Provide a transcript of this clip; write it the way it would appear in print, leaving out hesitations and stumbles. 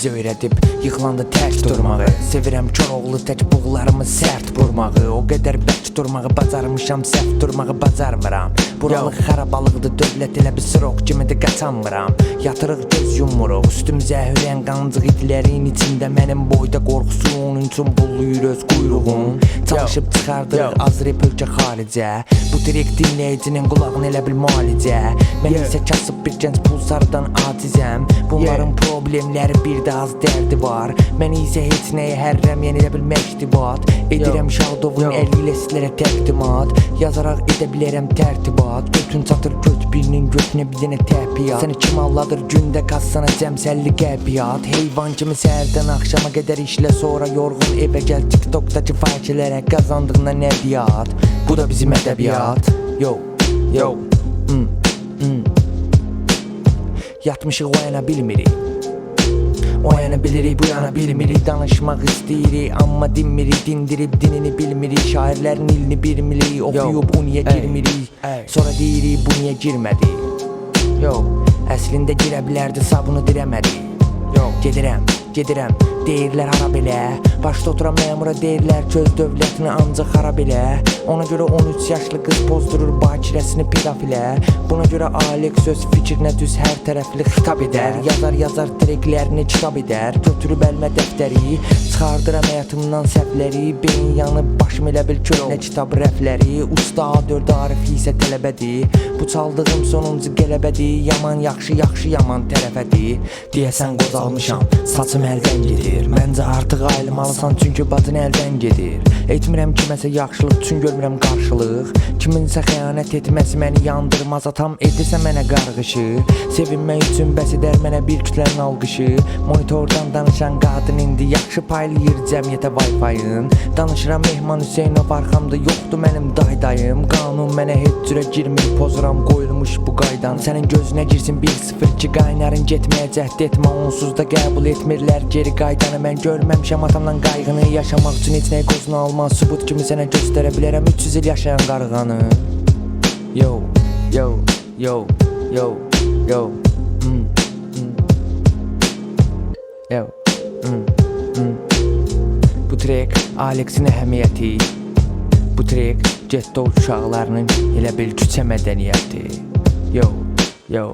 bizə öyrədib yıxılanda tək durmağı. Sevirəm Koroğlu tək buğlarımı sərt vurmağı. O qədər bək durmağı bacarmışam, səhv durmağı bacarmıram. Buralıq xarabalıqdır, dövlət elə bir sırok kimi də qaçanmıram. Yatırıq göz yumuruq, üstümüzə hürən qancıq itlərin içində. Mənim boyda qorxusu onun üçün bulluyur öz quyruğum. Çalışıb çıxardırıq az rep ölkə xaricə. Bu trek dinləyicinin qulağını elə bil müalicə. Mən isə kasıb bir gənc pulsardan acizəm. Bunların problemləri bir də az dərdi var. Mən isə heç nəyə hərrəm elə bil məktubat. Edirəm Şadovun əli ilə sizlərə təqdimat. Yazaraq edə bilərəm tərtibat. Götün çatır göt birinin götünə bir dənə təpiyat. Səni kim alladır gündə qassana cəmsəlli qəbiyat. Heyvan kimi səhərdən axşama qədər işlə, sonra yorğun evə gəl TikTokdakı fakirlərə qazandığına nəbiyyat. Bu da bizim ədəbiyyat. Yo, yo, yatmışıq o yana bilmirik. O yana bilirik, bu yana bilmirik. Danışmaq istəyirik, amma dinmirik. Dindirib dinini bilmirik. Şairlərin ilini bilmirik. Oxuyub bu niyə girmirik. Sonra deyirik bu niyə girmədi. Yo, əslində girə bilərdi, sabunu dirəmədi. Yo, gedirəm, deyirlər hara belə. Başda oturan məmura deyirlər ki öz dövlətini ancaq xarab elə. Ona görə 13 yaşlı qız pozdurur bakirəsini pedofilə. Buna görə Alex öz fikrinə düz hər tərəfli xitab edər. Yazar treklərini kitab edər. Götürüb əlmə dəftəri, çıxardıram həyatımdan səhvləri. Beyin yanıb başım elə bil köhnə kitab rəfləri. Usta A4 Arifi isə tələbədir. Bu çaldığım sonuncu qələbədir. Yaman yaxşı, yaxşı yaman tərəfədir. Deyəsən qozalmışam, saçım əldən gedir. Məncə artıq ayılmalısan çünki bacın əldən gedir. Etmirəm kiməsə yaxşılıq üçün görmürəm qarşılıq. Kiminsə xəyanət etməsi məni yandırmaz. Atam edirsə mənə qarğışı. Sevinmək üçün bəs edər mənə bir kütlənin alqışı. Monitordan danışan qadın indi yaxşı paylayır cəmiyyətə Wi-Fi-ın. Danışıram Mehman Hüseynov arxamda yoxdur mənim dayım. Qanun mənə heç cürə girmir, pozuram qoyulmuş bu qaydan. Sənin gözünə girsin 1-0-2 qaynarın getməyə cəhd etmə. Onsuz da qəbul etmirlər geri qaydanı. Mən görməmişəm atamdan qayğını. Yaşamaq üçün heç nəyə qozunu almaz. Sübut kimi sənə göstərə bilərəm 300 il yaşayan qarğanı. Yo, yo, yo, yo, yo, yo, Bu trek Alex'in əhəmiyyəti. Bu trek getto uşaqlarının elə bil küçə mədəniyyəti. Yo, yo.